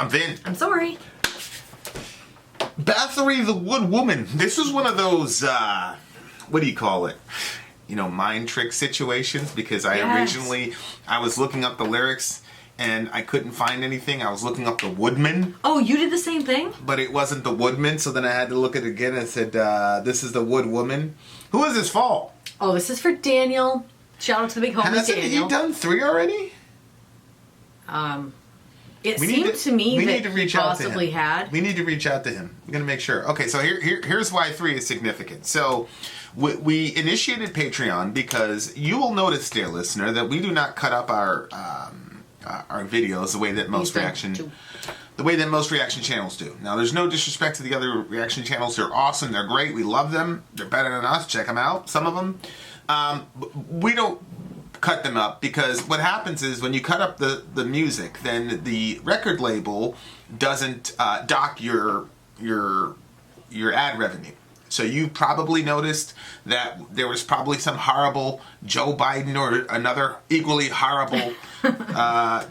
I'm Vin. I'm Sori. Bathory the woodwoman. This was one of those, what do you call it? You know, mind trick situations, because I was looking up the lyrics and I couldn't find anything. I was looking up the woodman. Oh, you did the same thing? But it wasn't the woodman, so then I had to look at it again and said, this is the woodwoman. Who is this for? Oh, this is for Daniel. Shout out to the big homie Hasn't Daniel. he done 3 already? It seemed to me that he possibly had. We need to reach out to him. I'm going to make sure. Okay, so here's why 3 is significant. So we initiated Patreon because you will notice, dear listener, that we do not cut up our videos the way that most reaction channels do. Now, there's no disrespect to the other reaction channels. They're awesome. They're great. We love them. They're better than us. Check them out. Some of them. We don't cut them up because what happens is when you cut up the music, then the record label doesn't dock your ad revenue. So you probably noticed that there was probably some horrible Joe Biden or another equally horrible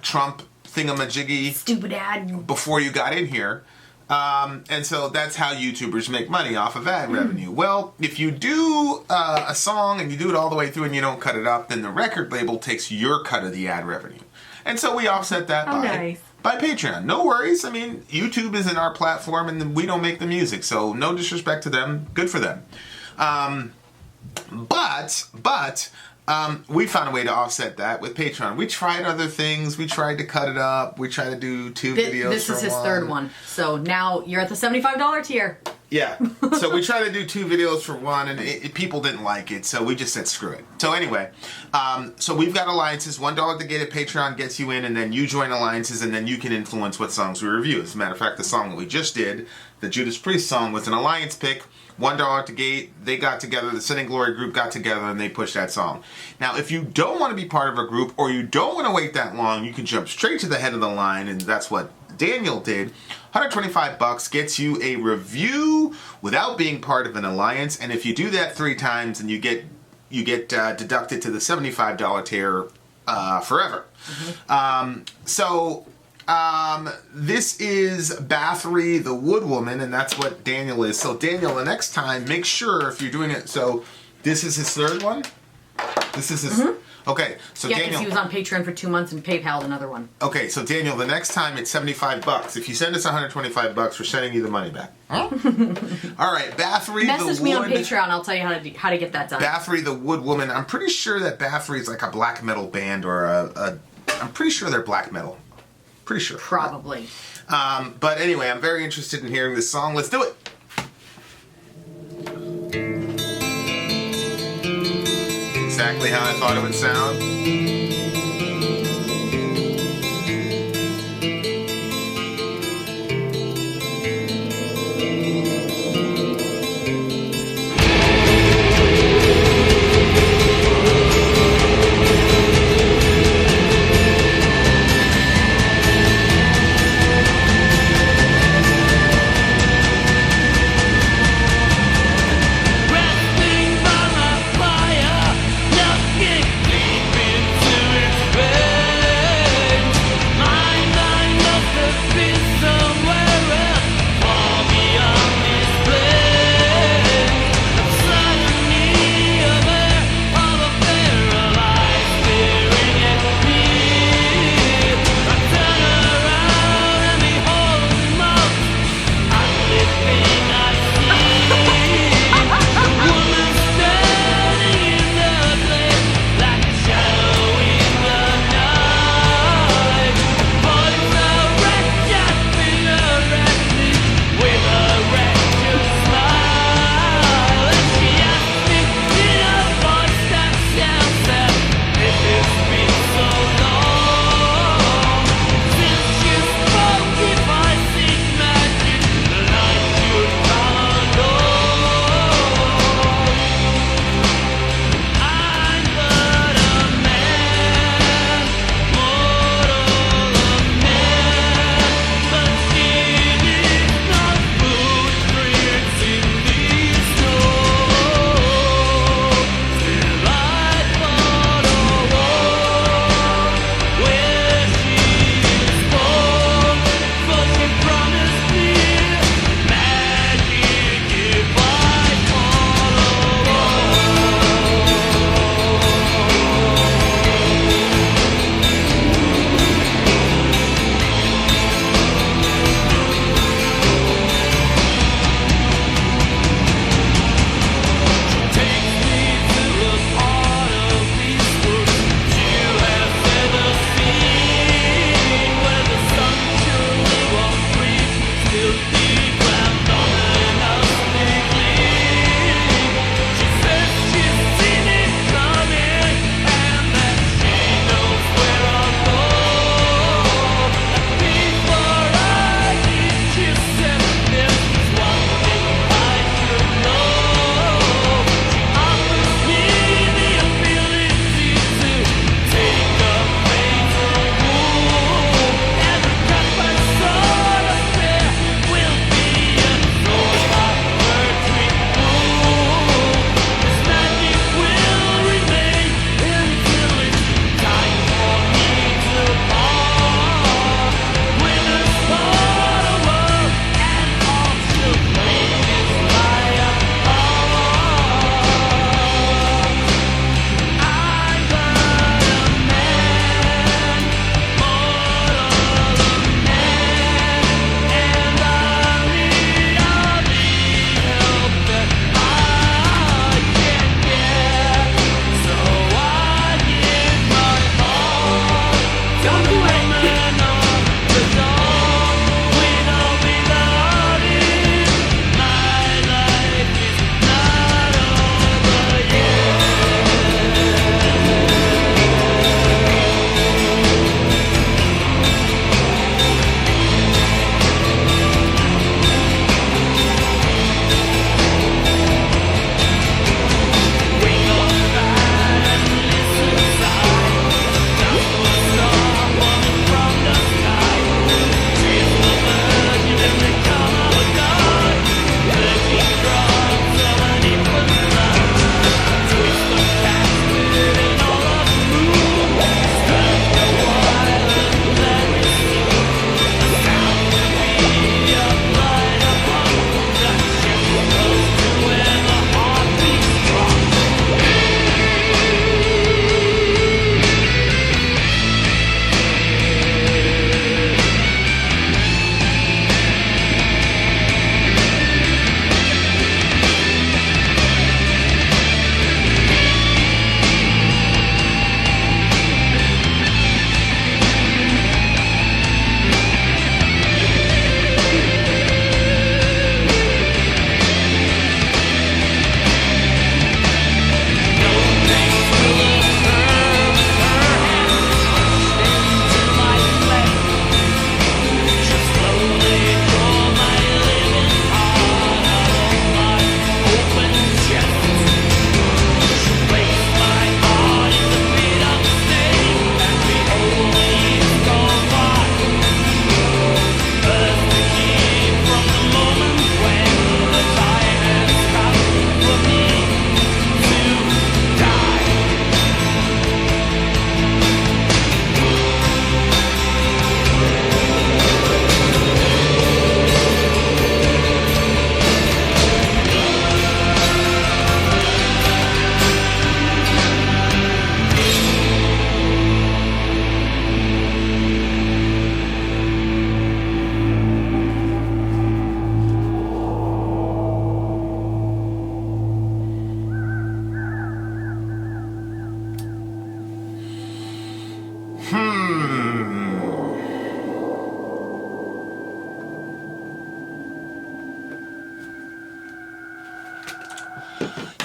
Trump thingamajiggy stupid ad before you got in here. And so that's how YouTubers make money off of ad revenue. Well, if you do a song and you do it all the way through and you don't cut it up, then the record label takes your cut of the ad revenue. And so we offset that by Patreon. No worries. I mean, YouTube isn't our platform and we don't make the music. So no disrespect to them. Good for them. But we found a way to offset that with Patreon. We tried other things. We tried to cut it up. We tried to do 2 videos. This is his 3rd one. So now you're at the $75 tier. Yeah. So we tried to do 2 videos for one, and people didn't like it. So we just said screw it. So anyway, so we've got alliances. $1 to get at Patreon gets you in, and then you join alliances, and then you can influence what songs we review. As a matter of fact, the song that we just did, the Judas Priest song, was an alliance pick. $1 to gate, they got together, the Sin and Glory group got together, and they pushed that song. Now, if you don't want to be part of a group, or you don't want to wait that long, you can jump straight to the head of the line, and that's what Daniel did. $125 gets you a review without being part of an alliance, and if you do that 3 times, then you get deducted to the $75 tier forever. This is Bathory the woodwoman, and that's what Daniel is. So Daniel, the next time, make sure if you're doing it. So this is his 3rd one. This is his. Okay, so yeah, Daniel. because he was on Patreon for 2 months and PayPal'd another one. Okay, so Daniel, the next time it's $75. If you send us $125, we're sending you the money back. Huh? All right, Bathory the Message me on Patreon. I'll tell you how to get that done. Bathory the woodwoman. I'm pretty sure that Bathory is like a black metal band or I'm pretty sure they're black metal. Pretty sure. Probably. But anyway, I'm very interested in hearing this song. Let's do it. Exactly how I thought it would sound. Resting by my fire, just keep sleeping.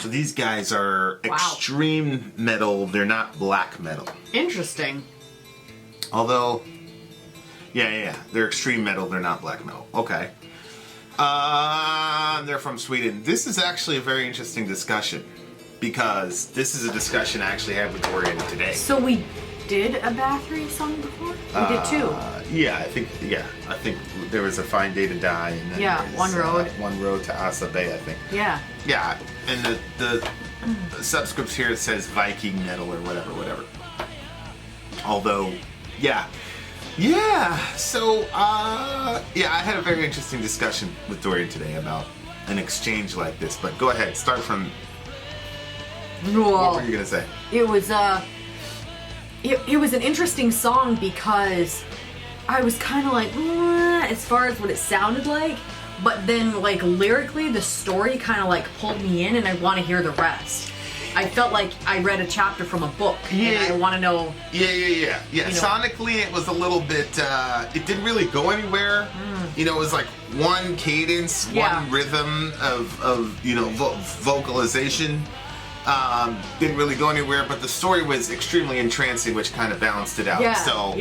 So these guys are Wow. extreme metal. They're not black metal. Interesting. Although, yeah. They're extreme metal. They're not black metal. Okay. They're from Sweden. This is actually a very interesting discussion because this is a discussion I actually had with Dorian today. So we did a Bathory song before? We did two. I think there was a Fine Day to Die. And then Yeah, there's, One Road. One Road to Asa Bay, I think. Yeah. Yeah, and the subscript here says Viking metal or whatever. Although, yeah. So, I had a very interesting discussion with Dorian today about an exchange like this. But go ahead, start from. What were you gonna say? It was it was an interesting song because I was kind of like, as far as what it sounded like, but then like lyrically, the story kind of like pulled me in, and I want to hear the rest. I felt like I read a chapter from a book, and I want to know. Yeah. You know. Sonically, it was a little bit. It didn't really go anywhere. You know, it was like one cadence, one rhythm of vocalization. Didn't really go anywhere, but the story was extremely entrancing, which kind of balanced it out. Yeah. So,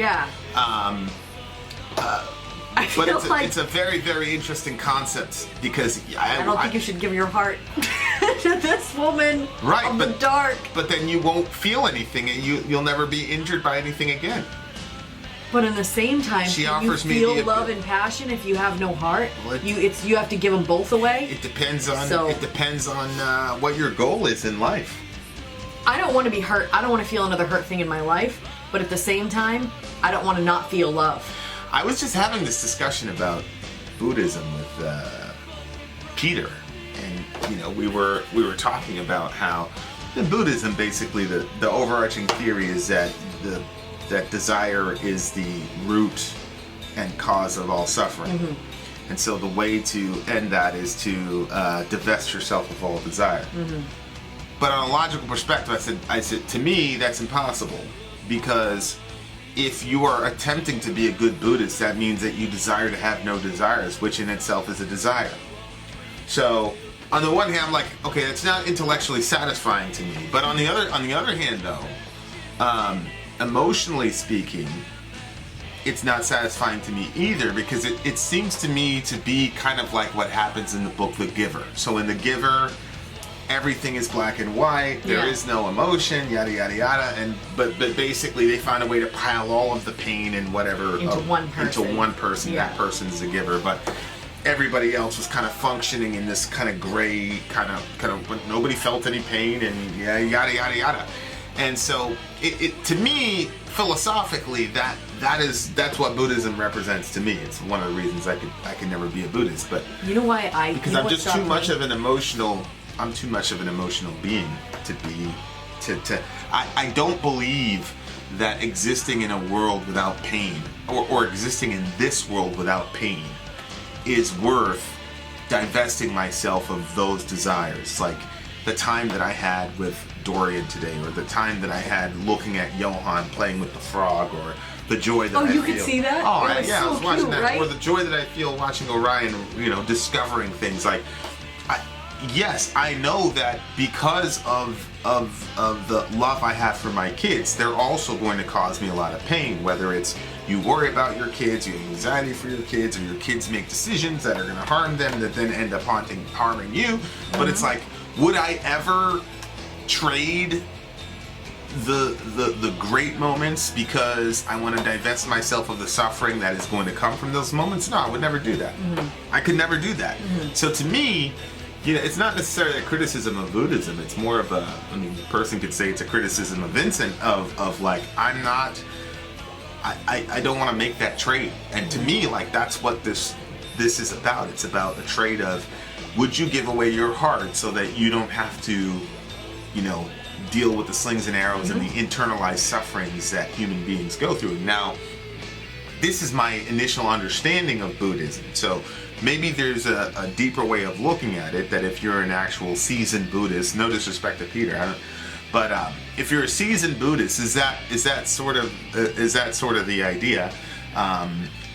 I feel but like it's a very, very interesting concept because I don't think you should give your heart to this woman of the dark. But then you won't feel anything, and you'll never be injured by anything again. But in the same time, She can offers you me feel the- love and passion if you have no heart? Well, You have to give them both away. It depends on So- what your goal is in life. I don't want to be hurt. I don't want to feel another hurt thing in my life. But at the same time, I don't want to not feel love. I was just having this discussion about Buddhism with Peter, and we were talking about how in Buddhism, basically the overarching theory is that that desire is the root and cause of all suffering, and so the way to end that is to divest yourself of all desire. But on a logical perspective, I said to me that's impossible because if you are attempting to be a good Buddhist, that means that you desire to have no desires, which in itself is a desire. So, on the one hand, I'm like, okay, it's not intellectually satisfying to me. But on the other hand, though, emotionally speaking, it's not satisfying to me either because it seems to me to be kind of like what happens in the book The Giver. So in The Giver, everything is black and white. There is no emotion, yada yada yada. But basically, they find a way to pile all of the pain and whatever Into one person. Yeah. That person's the giver, but everybody else was kind of functioning in this kind of gray kind of. But nobody felt any pain and yada yada yada. And so, it to me, philosophically, that's what Buddhism represents to me. It's one of the reasons I could never be a Buddhist. But You know why because I'm just too much of an emotional. I'm too much of an emotional being to be. I don't believe that existing in a world without pain, or existing in this world without pain, is worth divesting myself of those desires. Like the time that I had with Dorian today, or the time that I had looking at Johan playing with the frog, or the joy that I feel. Oh, you could see that? Oh, It was I so was watching cute, that. right? Or the joy that I feel watching Orion, discovering things like. Yes, I know that because of the love I have for my kids, they're also going to cause me a lot of pain. Whether it's you worry about your kids, you have anxiety for your kids, or your kids make decisions that are going to harm them that then end up harming you. But it's like, would I ever trade the great moments because I want to divest myself of the suffering that is going to come from those moments? No, I would never do that. I could never do that. So to me, it's not necessarily a criticism of Buddhism. It's more of a person could say it's a criticism of Vincent of like, I don't want to make that trade. And to me, like, that's what this is about. It's about a trade of, would you give away your heart so that you don't have to, deal with the slings and arrows and the internalized sufferings that human beings go through? Now, this is my initial understanding of Buddhism. So maybe there's a deeper way of looking at it, that if you're an actual seasoned Buddhist, no disrespect to Peter, But if you're a seasoned Buddhist, is that sort of the idea?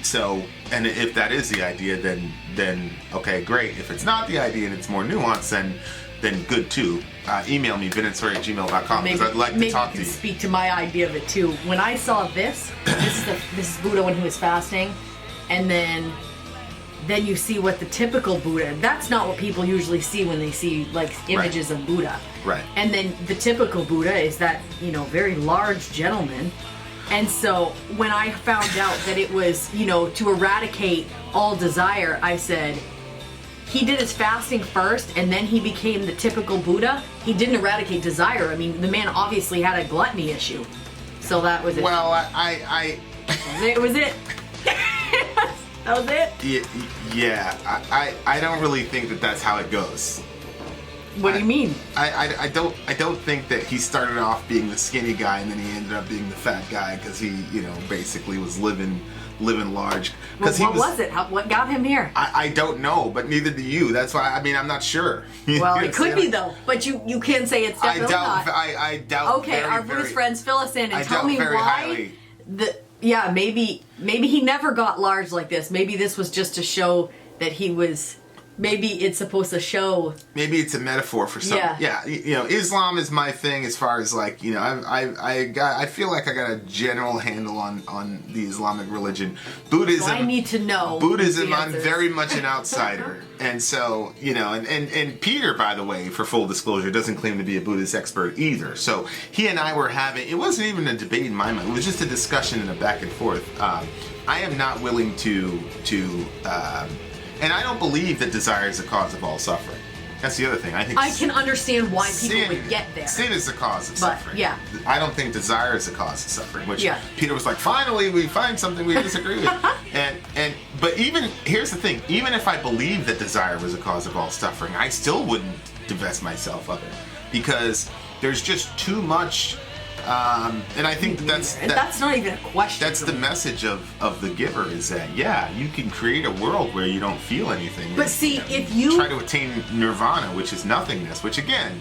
So, and if that is the idea, then okay, great. If it's not the idea and it's more nuanced, then good too. Email me, vinandsori@gmail.com, because I'd like to talk to you. Maybe speak to my idea of it too. When I saw this is Buddha when he was fasting, and then you see what the typical Buddha. That's not what people usually see when they see like images of Buddha. Right. And then the typical Buddha is that very large gentleman. And so when I found out that it was, to eradicate all desire, I said, he did his fasting first and then he became the typical Buddha. He didn't eradicate desire. I mean, the man obviously had a gluttony issue. So that was it. Well, It was it. That was it? Yeah. I don't really think that that's how it goes. What do you mean? I don't think that he started off being the skinny guy and then he ended up being the fat guy because he basically was living large. Well, what was it? What got him here? I don't know, but neither do you. That's why I'm not sure. Well, it could be though, but you can say it's definitely not. I doubt. Okay, our Buddhist friends, fill us in and tell me very why. Highly. Maybe he never got large like this. Maybe this was just to show that he was. Maybe it's supposed to show. Maybe it's a metaphor for something. Yeah. Islam is my thing as far as like, I feel like I got a general handle on the Islamic religion. Buddhism. So I need to know. Buddhism, I'm very much an outsider. And so, and Peter, by the way, for full disclosure, doesn't claim to be a Buddhist expert either. So he and I were having, it wasn't even a debate in my mind. It was just a discussion and a back and forth. I am not willing to and I don't believe that desire is the cause of all suffering. That's the other thing. I can understand why people would get there. Sin is the cause of suffering. Yeah. I don't think desire is the cause of suffering. Which Peter was like, finally, we find something we disagree with. But here's the thing. Even if I believe that desire was the cause of all suffering, I still wouldn't divest myself of it because there's just too much. And I think that's not even a question. That's the message of the giver is that you can create a world where you don't feel anything. But see, if you try to attain nirvana, which is nothingness, which again,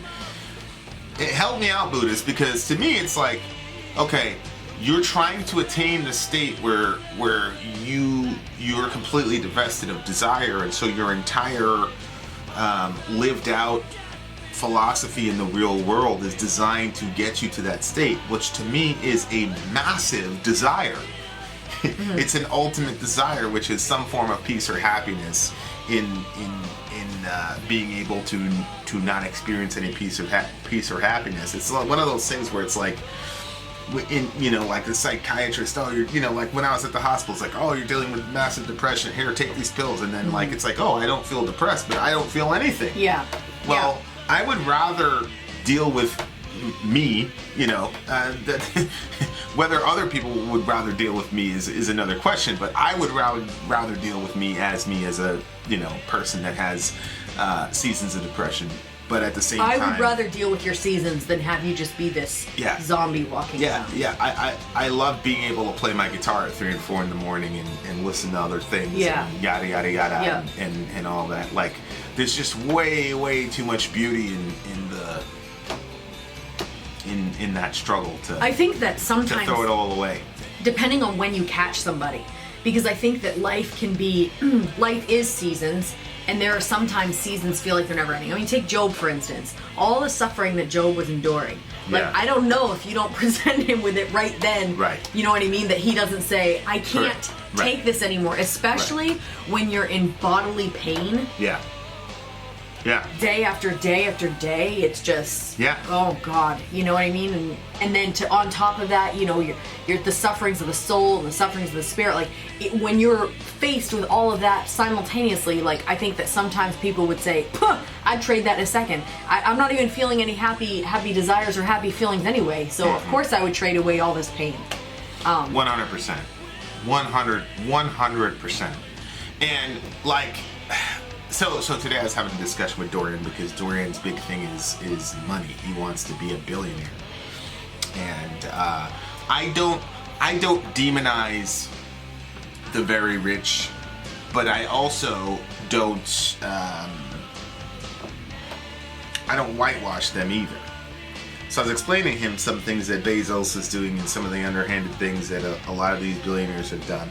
it helped me out, Buddhist, because to me it's like, okay, you're trying to attain the state where you're completely divested of desire, and so your entire lived out philosophy in the real world is designed to get you to that state, which to me is a massive desire. Mm-hmm. It's an ultimate desire, which is some form of peace or happiness in being able to not experience any peace or happiness. It's one of those things where it's like, like the psychiatrist, like when I was at the hospital, it's like, oh, you're dealing with massive depression. Here, take these pills, and then like it's like, oh, I don't feel depressed, but I don't feel anything. Yeah. Well. Yeah. I would rather deal with me, whether other people would rather deal with me is another question, but I would rather deal with me as a, person that has seasons of depression, but at the same time... I would rather deal with your seasons than have you just be this zombie walking around. Yeah, I love being able to play my guitar at 3 and 4 in the morning and listen to other things and yada, yada, yada, and all that. Like, there's just way too much beauty in that struggle I think that sometimes to throw it all away. Depending on when you catch somebody, because I think that life is seasons, and there are sometimes seasons feel like they're never ending. I mean, take Job for instance. All the suffering that Job was enduring. Like, I don't know if you don't present him with it right then. Right. You know what I mean? That he doesn't say, I can't take this anymore, especially when you're in bodily pain. Yeah. Yeah. Day after day after day, it's just oh God, you know what I mean? And then on top of that, you're the sufferings of the soul and the sufferings of the spirit. Like when you're faced with all of that simultaneously, like I think that sometimes people would say, I'd trade that in a second. I'm not even feeling any happy desires or happy feelings anyway. So of course I would trade away all this pain. 100%. 100%. And like. So today I was having a discussion with Dorian because Dorian's big thing is money. He wants to be a billionaire, and I don't demonize the very rich, but I also don't I don't whitewash them either. So I was explaining to him some things that Bezos is doing and some of the underhanded things that a lot of these billionaires have done.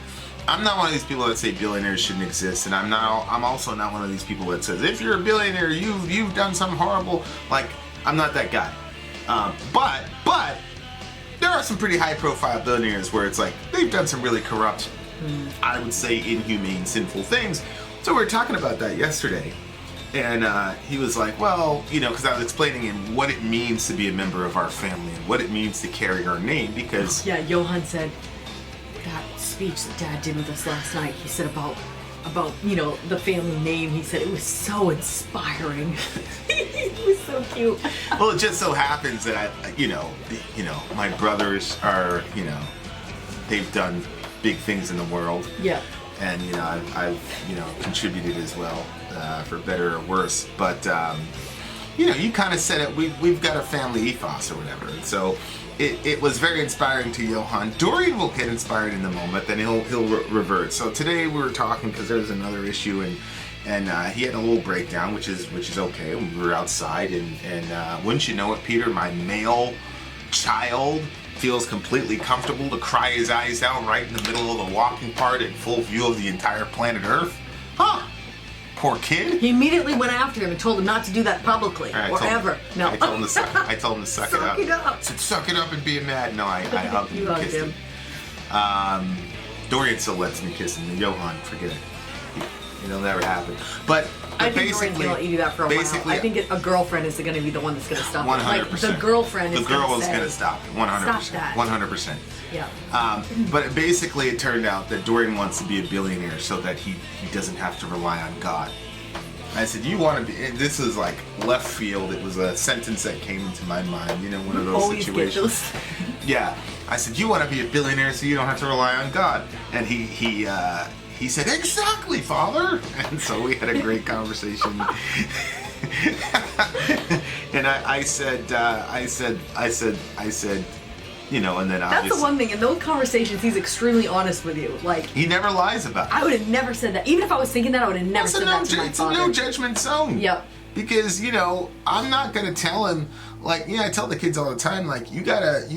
I'm not one of these people that say billionaires shouldn't exist, and I'm also not one of these people that says if you're a billionaire, you've done something horrible. Like, I'm not that guy. But there are some pretty high-profile billionaires where it's like they've done some really corrupt, I would say, inhumane, sinful things. So we were talking about that yesterday, and he was like, well, because I was explaining him what it means to be a member of our family and what it means to carry our name, because Yeah, Johan said that speech that Dad did with us last night. He said about the family name. He said it was so inspiring. It was so cute. well, it just so happens that my brothers are, they've done big things in the world. Yeah. And I've contributed as well, for better or worse. But you kind of said it. We've got a family ethos or whatever. And so it was very inspiring to Johan. Dorian will get inspired in the moment, then he'll revert. So today we were talking because there was another issue, and he had a little breakdown, which is okay. We were outside, and wouldn't you know it, Peter, my male child feels completely comfortable to cry his eyes out right in the middle of the walking part in full view of the entire planet Earth. Huh. Poor kid. He immediately went after him and told him not to do that publicly or ever. No. I told him to suck it up. Suck it up. I said, suck it up and be mad. No, I hugged him You and hugged kissed him. Dorian still lets me kiss him. And Johan, forget it. It'll never happen. But I think Dorian's gonna let you do that for a while. basically, I think a girlfriend is going to be the one that's going to stop it. 100%. Like, the girlfriend is the girl going to is going to stop it. 100%. Stop that. 100%. Yeah. But basically, it turned out that Dorian wants to be a billionaire so that he doesn't have to rely on God. I said, you want to be, and this is like left field. It was a sentence that came into my mind, one of those Always situations. get those. Yeah. I said, you want to be a billionaire so you don't have to rely on God. And he said, exactly, Father. And so we had a great conversation. And I said, and then That's the one thing. In those conversations, he's extremely honest with you. Like, he never lies about it. I would have never said that. Even if I was thinking that, I would have never said that to my It's father. a no judgment zone. Yep. Because, I'm not going to tell him, like, I tell the kids all the time, like, you gotta,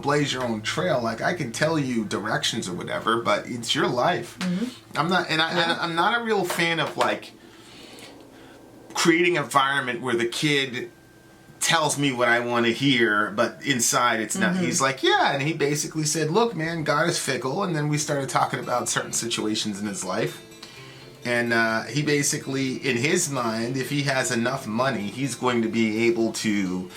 blaze your own trail. Like, I can tell you directions or whatever, but it's your life. Mm-hmm. I'm not a real fan of, like, creating an environment where the kid tells me what I want to hear, but inside it's not. He's like, yeah, and he basically said, look, man, God is fickle, and then we started talking about certain situations in his life. And he basically, in his mind, if he has enough money, he's going to be able to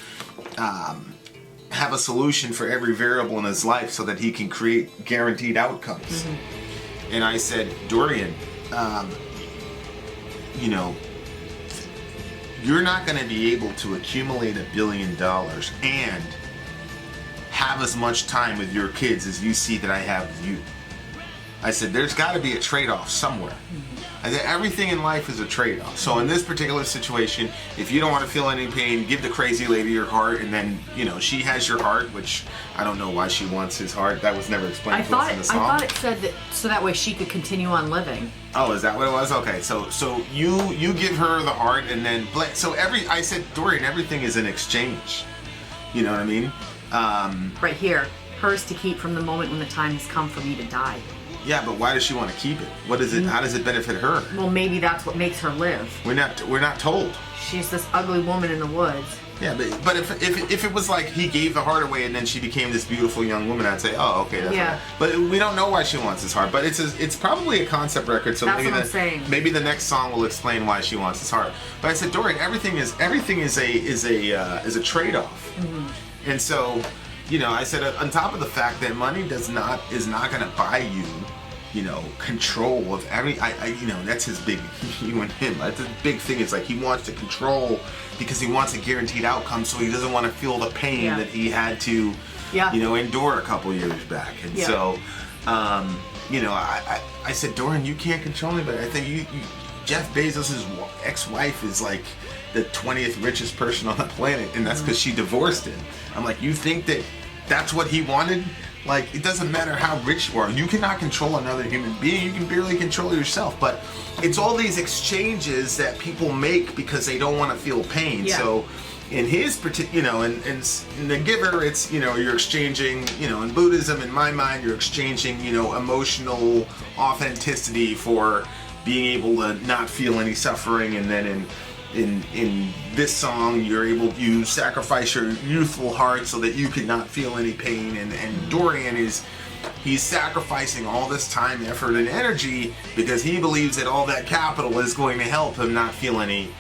have a solution for every variable in his life so that he can create guaranteed outcomes. Mm-hmm. And I said, Dorian, you're not going to be able to accumulate $1 billion and have as much time with your kids as you see that I have with you. I said, there's got to be a trade-off somewhere. I said, everything in life is a trade-off. So in this particular situation, if you don't want to feel any pain, give the crazy lady your heart, and then, she has your heart, which I don't know why she wants his heart. That was never explained to us in the song. I thought it said that so that way she could continue on living. Oh, is that what it was? Okay, so you give her the heart, and then I said, Dorian, everything is an exchange. You know what I mean? Right here, hers to keep from the moment when the time has come for me to die. Yeah, but why does she want to keep it? What is it? How does it benefit her? Well, maybe that's what makes her live. We're not told. She's this ugly woman in the woods. Yeah, but if it was like he gave the heart away and then she became this beautiful young woman, I'd say, oh, okay, that's right. But we don't know why she wants his heart. But it's probably a concept record, so that's what I'm saying. Maybe the next song will explain why she wants his heart. But I said, Dorian, everything is a trade-off, and so. I said, on top of the fact that money is not going to buy you, control of every. That's his big. You and him. That's a big thing. It's like he wants to control because he wants a guaranteed outcome, so he doesn't want to feel the pain that he had to, endure a couple years back. And so, I said, Dorian, you can't control me, but I think Jeff Bezos' ex-wife is like the 20th richest person on the planet, and that's because she divorced him. I'm like, you think that's what he wanted? Like, it doesn't matter how rich you are. You cannot control another human being. You can barely control yourself. But it's all these exchanges that people make because they don't want to feel pain. Yeah. So in his particular, in the giver, it's, you're exchanging, in Buddhism, in my mind, you're exchanging, emotional authenticity for being able to not feel any suffering. And then in this song, you sacrifice your youthful heart so that you can not feel any pain. And Dorian he's sacrificing all this time, effort, and energy because he believes that all that capital is going to help him not feel any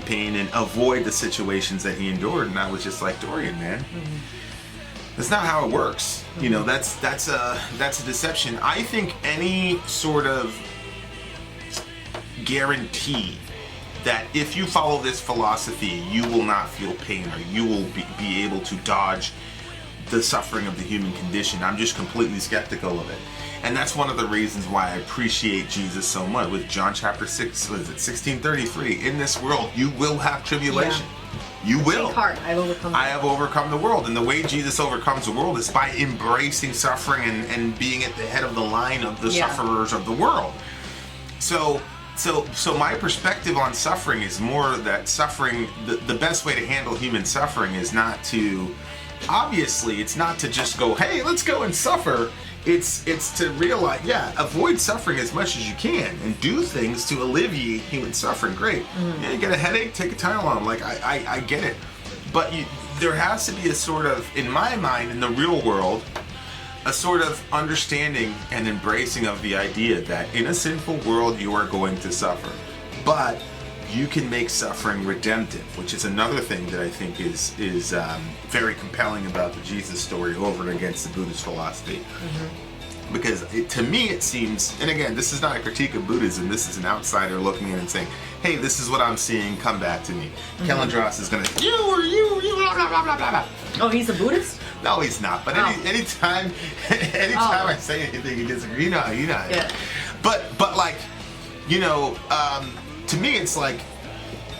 pain and avoid the situations that he endured. And I was just like, Dorian, man, that's not how it works. That's a deception. I think any sort of guarantee that if you follow this philosophy, you will not feel pain or you will be able to dodge the suffering of the human condition, I'm just completely skeptical of it. And that's one of the reasons why I appreciate Jesus so much. With John chapter 6, what is it, 16:33, in this world you will have tribulation. Yeah. You will. Take heart, I have overcome the world. And the way Jesus overcomes the world is by embracing suffering and being at the head of the line of the sufferers of the world. So my perspective on suffering is more that suffering, the best way to handle human suffering is not to, obviously, it's not to just go, hey, let's go and suffer. It's to realize, avoid suffering as much as you can and do things to alleviate human suffering. Great. You get a headache, take a Tylenol. Like, I get it. But there has to be a sort of, in my mind, in the real world, a sort of understanding and embracing of the idea that in a sinful world you are going to suffer. But you can make suffering redemptive, which is another thing that I think is very compelling about the Jesus story over and against the Buddhist philosophy. Because to me it seems, and again, this is not a critique of Buddhism, this is an outsider looking in and saying, hey, this is what I'm seeing, come back to me. Kellandros is going to, you, blah, blah, blah, blah, blah. Oh, he's a Buddhist? No, he's not. But anytime I say anything he disagrees, you know. Yeah. But like, to me, it's like,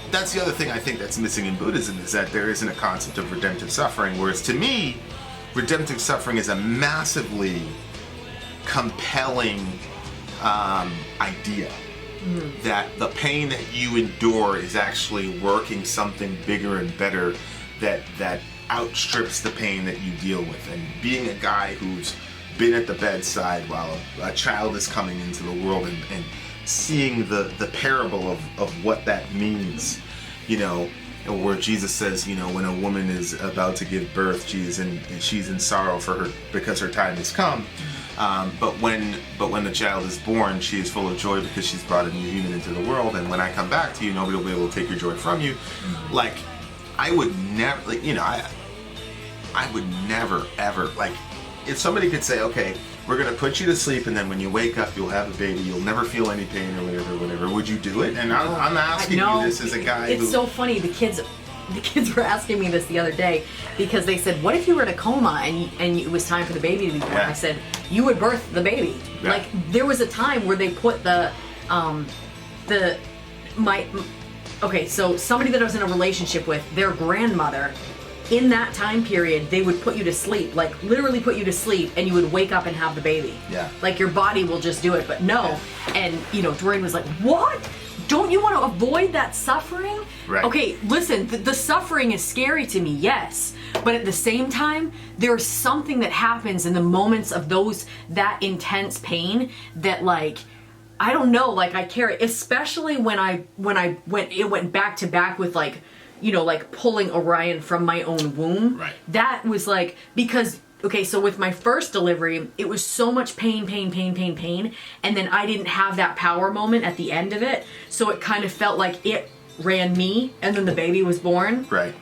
that's the other thing I think that's missing in Buddhism, is that there isn't a concept of redemptive suffering, whereas to me, redemptive suffering is a massively compelling idea. That the pain that you endure is actually working something bigger and better that outstrips the pain that you deal with. And being a guy who's been at the bedside while a child is coming into the world and seeing the parable of what that means, where Jesus says, when a woman is about to give birth, she's in sorrow because her time has come. But when the child is born, she is full of joy because she's brought a new human into the world. And when I come back to you, nobody will be able to take your joy from you. Like, I would never, I would never ever, like, if somebody could say, okay, we're going to put you to sleep, and then when you wake up, you'll have a baby, you'll never feel any pain or whatever, would you do it? And I'm asking you this as a guy It's so funny, the kids were asking me this the other day, because they said, what if you were in a coma and it was time for the baby to be born? I said, you would birth the baby. Like, there was a time where they put so somebody that I was in a relationship with, their grandmother, in that time period, they would put you to sleep, like literally put you to sleep, and you would wake up and have the baby. Yeah. Like, your body will just do it, but no. Yeah. And, Dorian was like, what? Don't you want to avoid that suffering? Right. Okay, listen, the suffering is scary to me, yes. But at the same time, there's something that happens in the moments of that intense pain that, like, I don't know, like, I carry, especially when it went back to back with, like, like pulling Orion from my own womb. Right. That was like, because, okay, so with my first delivery, it was so much pain, and then I didn't have that power moment at the end of it, so it kind of felt like it ran me, and then the baby was born. Right.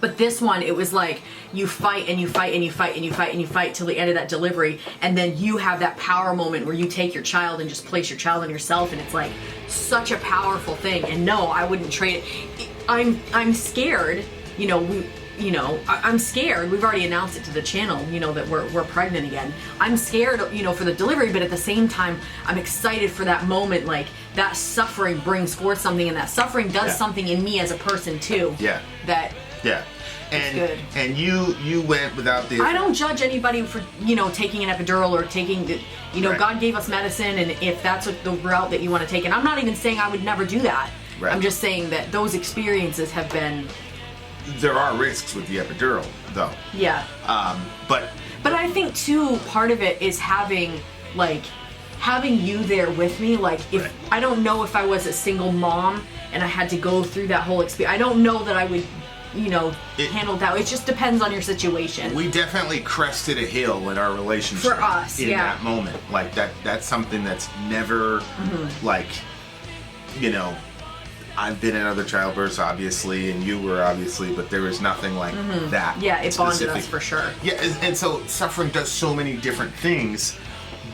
But this one, it was like, you fight and you fight and you fight and you fight and you fight till the end of that delivery, and then you have that power moment where you take your child and just place your child on yourself, and it's like such a powerful thing. And no, I wouldn't trade it. I'm scared, I'm scared. We've already announced it to the channel, that we're pregnant again. I'm scared, for the delivery, but at the same time, I'm excited for that moment. Like, that suffering brings forth something, and that suffering does something in me as a person too. Yeah. And you went without the. I don't judge anybody for taking an epidural or taking the. Right. God gave us medicine, and if that's the route that you want to take, and I'm not even saying I would never do that. Right. I'm just saying that those experiences have been there are risks with the epidural, though. Yeah. But I think too, part of it is having you there with me. Like, if right. I don't know if I was a single mom and I had to go through that whole experience, I don't know that I would, handle that. It just depends on your situation. We definitely crested a hill in our relationship. For us, in yeah. that moment. Like, that's something that's never, like, I've been in other childbirths, obviously, and you were, obviously, but there was nothing like that. Yeah, it bonded specific. us for sure. Yeah, and so suffering does so many different things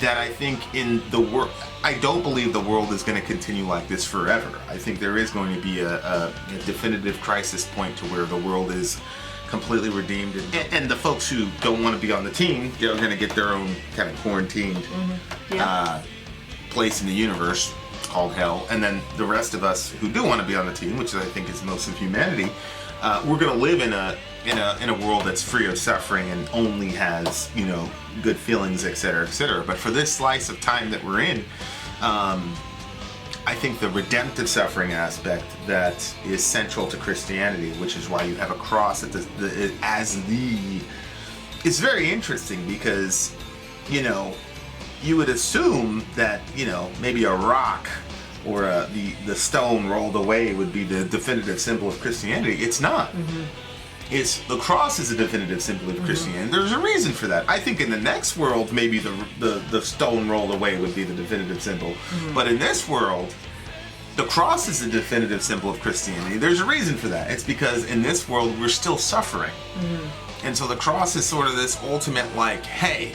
that I think in the world, I don't believe the world is going to continue like this forever. I think there is going to be a definitive crisis point to where the world is completely redeemed, and the folks who don't want to be on the team, they're going to get their own kind of quarantined place in the universe called hell, and then the rest of us who do want to be on the team, which I think is most of humanity, we're going to live in a world that's free of suffering and only has good feelings, etc., etc. But for this slice of time that we're in, I think the redemptive suffering aspect that is central to Christianity, which is why you have a cross it's very interesting, because you would assume that maybe a rock or the stone rolled away would be the definitive symbol of Christianity. It's not. It's the cross is a definitive symbol of Christianity. There's a reason for that. I think in the next world, maybe the stone rolled away would be the definitive symbol. But in this world, the cross is the definitive symbol of Christianity. There's a reason for that. It's because in this world, we're still suffering. And so the cross is sort of this ultimate, like, hey,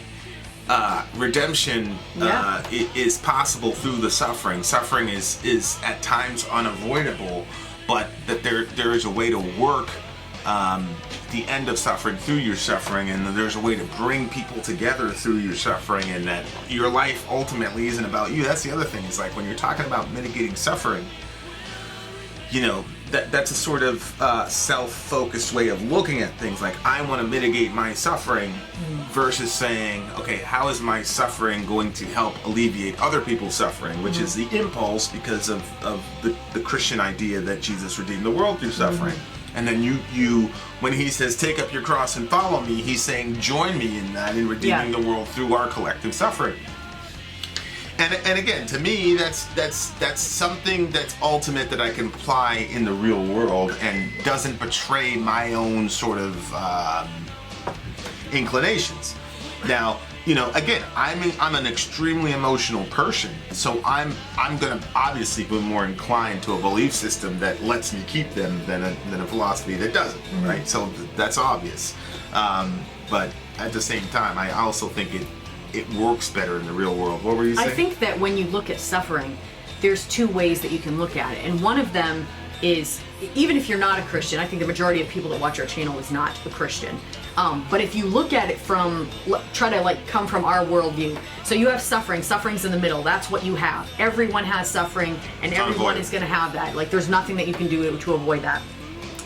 redemption is possible through the suffering. Suffering is at times unavoidable, but that there is a way to work the end of suffering through your suffering, and there's a way to bring people together through your suffering, and that your life ultimately isn't about you. That's the other thing, is like when you're talking about mitigating suffering, that's a sort of self-focused way of looking at things. Like, I want to mitigate my suffering versus saying, okay, how is my suffering going to help alleviate other people's suffering, which is the impulse because of the Christian idea that Jesus redeemed the world through suffering. And then you when he says, take up your cross and follow me, he's saying, join me in that, in redeeming the world through our collective suffering. And again, to me, that's something that's ultimate that I can apply in the real world and doesn't betray my own sort of inclinations. Now, again, I'm an extremely emotional person, so I'm gonna obviously be more inclined to a belief system that lets me keep them than a philosophy that doesn't, right? So that's obvious. But at the same time, I also think it works better in the real world. What were you saying? I think that when you look at suffering, there's two ways that you can look at it. And one of them is, even if you're not a Christian, I think the majority of people that watch our channel is not a Christian. But if you look at it try to come from our worldview. So you have suffering. Suffering's in the middle. That's what you have. Everyone has suffering, and everyone is going to have that. Like, there's nothing that you can do to avoid that.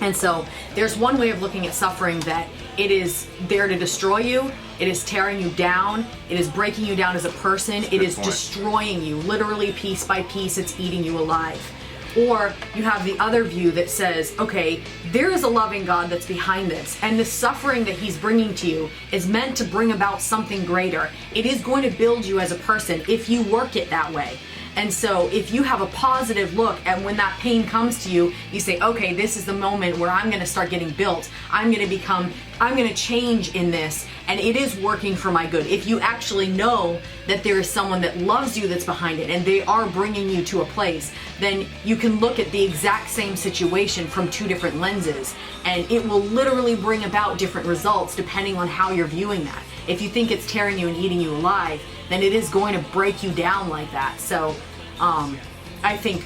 And so there's one way of looking at suffering, that it is there to destroy you. It is tearing you down. It is breaking you down as a person. It is destroying you. Literally, piece by piece, it's eating you alive. Or you have the other view that says, okay, there is a loving God that's behind this, and the suffering that he's bringing to you is meant to bring about something greater. It is going to build you as a person if you work it that way. And so if you have a positive look, and when that pain comes to you, you say, okay, this is the moment where I'm going to start getting built. I'm going to change in this, and it is working for my good. If you actually know that there is someone that loves you that's behind it, and they are bringing you to a place, then you can look at the exact same situation from two different lenses, and it will literally bring about different results depending on how you're viewing that. If you think it's tearing you and eating you alive, then it is going to break you down like that. So I think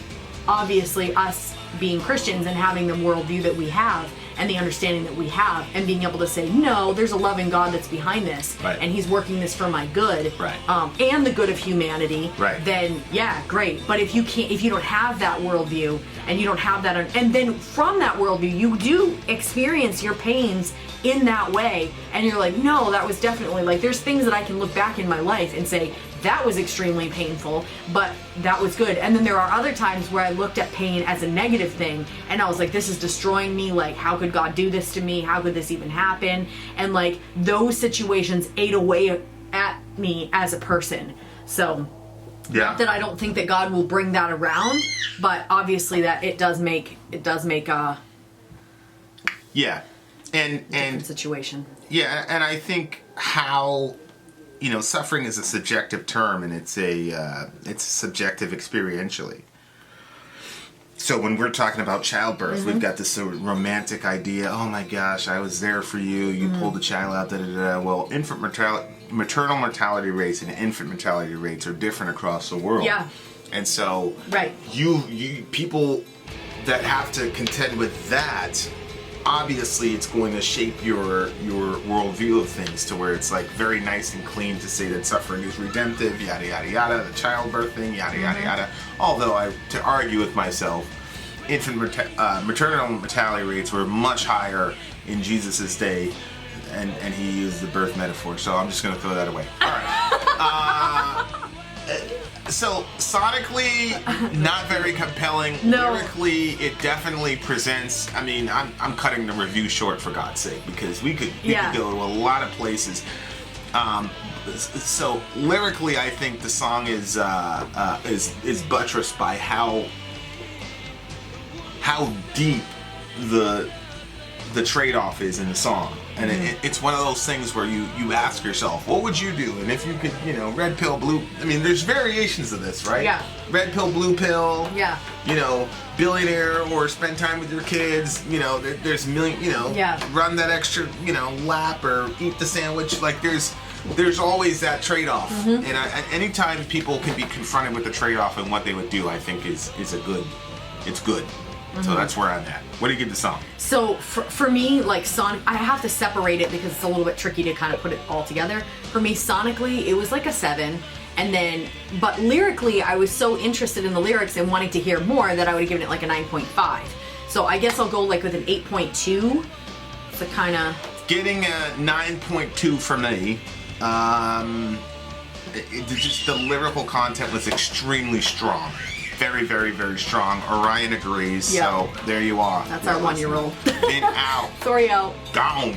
obviously us being Christians and having the worldview that we have and the understanding that we have, and being able to say, no, there's a loving God that's behind this, and he's working this for my good, and the good of humanity, then yeah, great. But if you don't have that worldview, and you don't have that, and then from that worldview you do experience your pains in that way, and you're like, no, that was definitely, like, there's things that I can look back in my life and say, that was extremely painful, but that was good. And then there are other times where I looked at pain as a negative thing, and I was like, this is destroying me, like, how could could God do this to me? How could this even happen? And like those situations ate away at me as a person. So not that I don't think that God will bring that around, but obviously that it does make a different situation. Yeah, and I think how, you know, suffering is a subjective term, and it's subjective experientially. So when we're talking about childbirth, we've got this sort of romantic idea. Oh my gosh, I was there for you. You pulled the child out. Da, da, da. Well, maternal mortality rates and infant mortality rates are different across the world. Yeah. And so, right. You people that have to contend with that, obviously it's going to shape your worldview of things to where it's like very nice and clean to say that suffering is redemptive, yada yada yada, the childbirth thing, yada yada yada. Although to argue with myself, maternal mortality rates were much higher in Jesus' day, and he used the birth metaphor, so I'm just going to throw that away. All right. So sonically, not very compelling. No. Lyrically, it definitely presents. I mean, I'm cutting the review short for God's sake, because we could go to a lot of places. So lyrically, I think the song is buttressed by how deep the trade-off is in the song. And it's one of those things where you ask yourself, what would you do? And if you could, you know, red pill, blue... I mean, there's variations of this, right? Yeah. Red pill, blue pill. Yeah. You know, billionaire or spend time with your kids. You know, there's million, you know... Yeah. Run that extra, you know, lap or eat the sandwich. Like, there's always that trade-off. And anytime people can be confronted with the trade-off and what they would do, I think is a good... It's good. So that's where I'm at. What do you give the song? So for me, like I have to separate it because it's a little bit tricky to kind of put it all together. For me, sonically, it was like a 7. And then, but lyrically, I was so interested in the lyrics and wanting to hear more that I would have given it like a 9.5. So I guess I'll go like with an 8.2. So kind of... Getting a 9.2 for me. Just the lyrical content was extremely strong. Very, very, very strong. Orion agrees, so there you are. That's our 1-year-old. Vin out. Sori out. Gone.